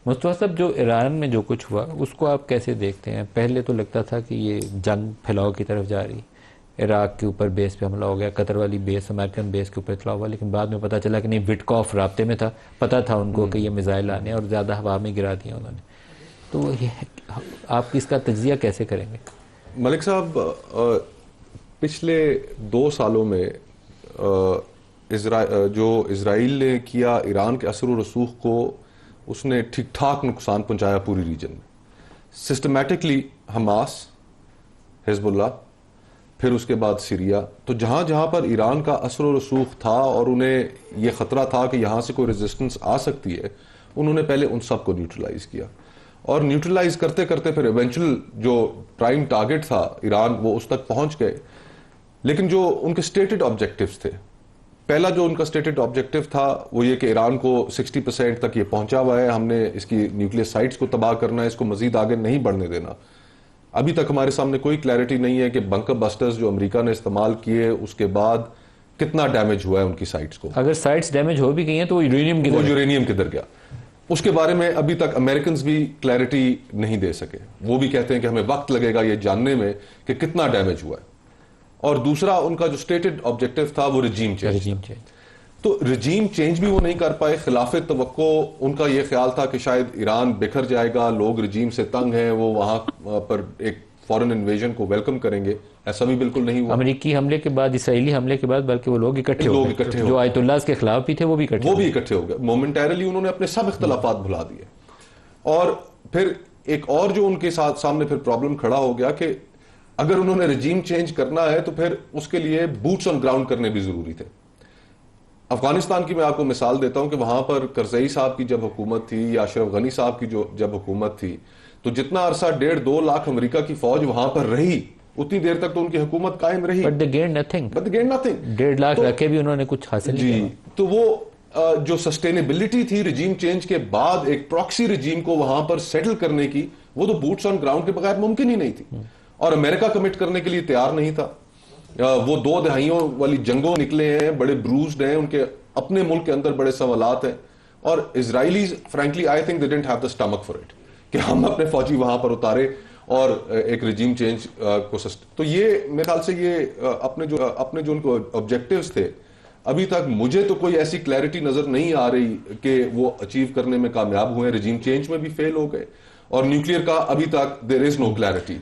مصطفیٰ صاحب، جو ایران میں جو کچھ ہوا اس کو آپ کیسے دیکھتے ہیں؟ پہلے تو لگتا تھا کہ یہ جنگ پھیلاؤ کی طرف جا رہی، عراق کے اوپر بیس پہ حملہ ہو گیا، قطر والی بیس، امریکن بیس کے اوپر اطلاع ہوا، لیکن بعد میں پتہ چلا کہ نہیں، وٹکاف رابطے میں تھا، پتہ تھا ان کو کہ یہ میزائل آنے اور زیادہ ہوا میں گرا دیا انہوں نے. تو یہ آپ اس کا تجزیہ کیسے کریں گے؟ ملک صاحب، پچھلے 2 سالوں میں جو اسرائیل نے کیا ایران کے اثر و رسوخ کو، اس نے ٹھیک ٹھاک نقصان پہنچایا پوری ریجن میں. سسٹمیٹکلی حماس، حزب اللہ، پھر اس کے بعد سیریا. تو جہاں جہاں پر ایران کا اثر و رسوخ تھا اور انہیں یہ خطرہ تھا کہ یہاں سے کوئی ریزسٹنس آ سکتی ہے، انہوں نے پہلے ان سب کو نیوٹرلائز کیا. اور نیوٹرلائز کرتے کرتے پھر ایونچول جو پرائم ٹارگٹ تھا ایران، وہ اس تک پہنچ گئے. لیکن جو ان کے سٹیٹڈ آبجیکٹیوز تھے، پہلا جو ان کا سٹیٹڈ آبجیکٹیو تھا وہ یہ کہ ایران کو 60% تک یہ پہنچا ہوا ہے، ہم نے اس کی نیوکلیئر سائٹس کو تباہ کرنا ہے، اس کو مزید آگے نہیں بڑھنے دینا. ابھی تک ہمارے سامنے کوئی کلیئرٹی نہیں ہے کہ بنکر بسٹرز جو امریکہ نے استعمال کیے اس کے بعد کتنا ڈیمیج ہوا ہے ان کی سائٹس کو. اگر سائٹس ڈیمیج ہو بھی گئی ہیں تو وہ یورینیم کدھر گیا، اس کے بارے میں ابھی تک امریکنز بھی کلیئرٹی نہیں دے سکے. وہ بھی کہتے ہیں کہ ہمیں وقت لگے گا یہ جاننے میں کہ کتنا ڈیمیج ہوا ہے. اور دوسرا ان کا جو سٹیٹڈ آبجیکٹیو تھا وہ رجیم چینج. تو رجیم چینج بھی وہ نہیں کر پائے. خلاف توقع ان کا یہ خیال تھا کہ شاید ایران بکھر جائے گا، لوگ رجیم سے تنگ ہیں، وہ وہاں پر ایک فورن انویژن کو ویلکم کریں گے. ایسا بھی بالکل نہیں ہوا. امریکی حملے کے بعد، اسرائیلی حملے کے بعد بلکہ وہ لوگ اکٹھے ہو گئے، جو آیت اللہ کے خلاف بھی تھے وہ بھی اکٹھے ہو گئے. مومنٹیرلی انہوں نے اپنے سب اختلافات بھلا دیے. اور پھر ایک اور جو ان کے سامنے پھر پرابلم کھڑا ہو گیا کہ اگر انہوں نے رجیم چینج کرنا ہے تو پھر اس کے لیے بوٹس آن گراؤنڈ کرنے بھی ضروری تھے. افغانستان کی میں آپ کو مثال دیتا ہوں کہ وہاں پر کرزئی صاحب کی جب حکومت تھی یا اشرف غنی صاحب کی جب حکومت تھی، تو جتنا عرصہ 1.5-2 لاکھ امریکہ کی فوج وہاں پر رہی، اتنی دیر تک تو ان کی حکومت قائم رہی. But they gained nothing. 1.5 lakh رکھے بھی انہوں نے کچھ حاصل نہیں کیا. تو وہ جو سسٹینیبلٹی تھی رجیم چینج کے بعد ایک پراکسی رجیم کو وہاں پر سیٹل کرنے کی، وہ تو بوٹس آن گراؤنڈ کے بغیر ممکن ہی نہیں تھی. اور امریکہ کمٹ کرنے کے لیے تیار نہیں تھا. وہ 2 دہائیوں والی جنگوں نکلے ہیں، بڑے بروزڈ ہیں، ان کے اپنے ملک کے اندر بڑے سوالات ہیں. اور اسرائیلیز frankly I think they didn't have the stomach for it کہ ہم اپنے فوجی وہاں پر اتارے اور ایک رجیم چینج کو تو یہ میرے خیال سے یہ اپنے جو ان کو آبجیکٹیوز تھے، ابھی تک مجھے تو کوئی ایسی کلیئرٹی نظر نہیں آ رہی کہ وہ اچیو کرنے میں کامیاب ہوئے. رجیم چینج میں بھی فیل ہو گئے اور نیوکلیئر کا ابھی تک دیر از نو کلیئرٹی.